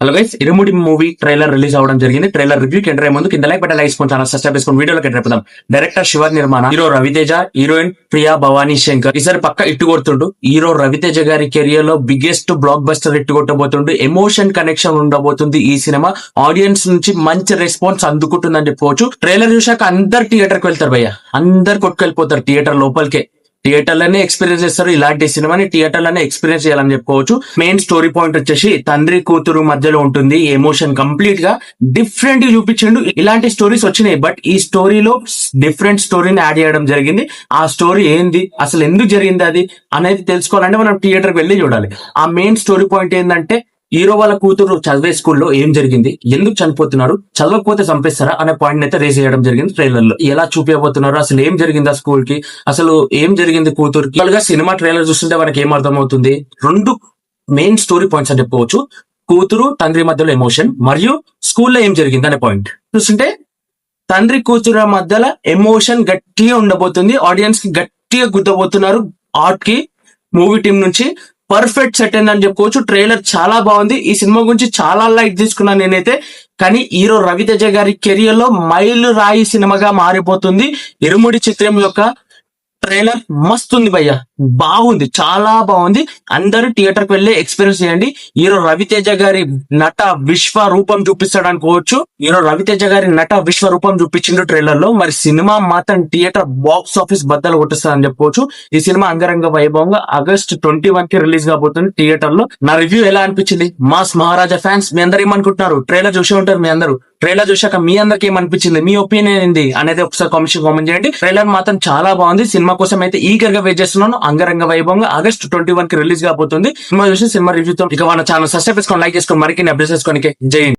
Hello guys, ఇరుముడి movie trailer release అవడం జరిగింది. Trailer review కి ఎంటర్ అయ్యే ముందు కింద లైక్ బటన్ వేసుకొని ఛానల్ సబ్స్క్రైబ్ చేసుకొని వీడియోలోకి ఎంటర్ అయిపోదాం. డైరెక్టర్ శివ నిర్మాణ, హీరో రవితేజ, హీరోయిన్ ప్రియా భవానీ శంకర్. ఈసారి పక్క ఇట్టు కొడుతుండు. హీరో రవితేజ గారి కెరియర్ లో బిగ్గెస్ట్ బ్లాక్ బస్టర్ ఇట్టు కొట్టబోతుండు. ఎమోషన్ కనెక్షన్ ఉండబోతుంది ఈ సినిమా. ఆడియన్స్ నుంచి మంచి రెస్పాన్స్ అందుకుంటుందని చెప్పుకోవచ్చు. ట్రైలర్ చూశాక అందరు థియేటర్ కి వెళ్తారు భయ్య, అందరు కొట్టుకెళ్ళిపోతారు థియేటర్ లోపలికే. థియేటర్లోనే ఎక్స్పీరియన్స్ చేస్తారు. ఇలాంటి సినిమాని థియేటర్లోనే ఎక్స్పీరియన్స్ చేయాలని చెప్పుకోవచ్చు. మెయిన్ స్టోరీ పాయింట్ వచ్చేసి తండ్రి కూతురు మధ్యలో ఉంటుంది. ఎమోషన్ కంప్లీట్ గా డిఫరెంట్ చూపించిండు. ఇలాంటి స్టోరీస్ వచ్చినాయి, బట్ ఈ స్టోరీలో డిఫరెంట్ స్టోరీని యాడ్ చేయడం జరిగింది. ఆ స్టోరీ ఏంది, అసలు ఎందుకు జరిగింది అది అనేది తెలుసుకోవాలంటే మనం థియేటర్కి వెళ్ళి చూడాలి. ఆ మెయిన్ స్టోరీ పాయింట్ ఏంటంటే హీరో వాళ్ళ కూతురు చదివే స్కూల్లో ఏం జరిగింది, ఎందుకు చనిపోతున్నారు, చదవకపోతే చంపేస్తారా అనే పాయింట్ అయితే రేజ్ చేయడం జరిగింది. ట్రైలర్ లో ఎలా చూపించబోతున్నారు, అసలు ఏం జరిగింది ఆ స్కూల్ కి, అసలు ఏం జరిగింది కూతురుకి. సినిమా ట్రైలర్ చూస్తుంటే మనకి ఏం అర్థమవుతుంది, రెండు మెయిన్ స్టోరీ పాయింట్స్ అని చెప్పుకోవచ్చు. కూతురు తండ్రి మధ్యలో ఎమోషన్ మరియు స్కూల్లో ఏం జరిగింది అనే పాయింట్ చూస్తుంటే తండ్రి కూతురు మధ్యలో ఎమోషన్ గట్టిగా ఉండబోతుంది. ఆడియన్స్ కి గట్టిగా గుద్దబోతున్నారు. ఆర్ట్ కి మూవీ టీం నుంచి పర్ఫెక్ట్ సెట్ అయిందని చెప్పుకోవచ్చు. ట్రైలర్ చాలా బాగుంది. ఈ సినిమా గురించి చాలా లైక్ తీసుకున్నాను నేనైతే. కానీ హీరో రవితేజ గారి కెరియర్ లో మైలు రాయి సినిమాగా మారిపోతుంది. ఇరుముడి చిత్రం యొక్క ట్రైలర్ మస్తు ఉంది భయ్య, బాగుంది, చాలా బాగుంది. అందరూ థియేటర్ కి వెళ్ళి ఎక్స్పీరియన్స్ చేయండి. హీరో రవితేజ గారి నట విశ్వ రూపం చూపిస్తాడు అనుకోవచ్చు. హీరో రవితేజ గారి నట విశ్వ రూపం చూపించిండు ట్రైలర్ లో. మరి సినిమా మాత్రం థియేటర్ బాక్స్ ఆఫీస్ బద్దలు కొట్టిస్తారని చెప్పుకోవచ్చు. ఈ సినిమా అంగరంగ వైభవంగా ఆగస్ట్ 21 కి రిలీజ్ కాబోతుంది థియేటర్ లో. నా రివ్యూ ఎలా అనిపించింది? మాస్ మహారాజా ఫ్యాన్స్ మీ అందరు ఏమనుకుంటున్నారు? ట్రైలర్ చూసే ఉంటారు మీ అందరూ. ట్రైలర్ చూసాక మీ అందరికి ఏమనిపించింది, మీ ఒపీనియన్ ఏంది అనేది ఒకసారి కామెంట్ చేయండి. ట్రైలర్ మాత్రం చాలా బాగుంది. సినిమా కోసం అయితే ఈగర్ గా వెయిట్ చేస్తున్నాను. అంగరంగ వైభవంగా ఆగస్ట్ 21 కి రిలీజ్ కాబోతుంది. సినిమా చూసి సినిమా రివ్యూతో ఇక మన ఛానల్ సబ్స్క్రైబ్ చేసుకొని లైక్ చేసుకొని మరిన్ని అప్డేట్స్ చేసుకోనికి జై హింద్.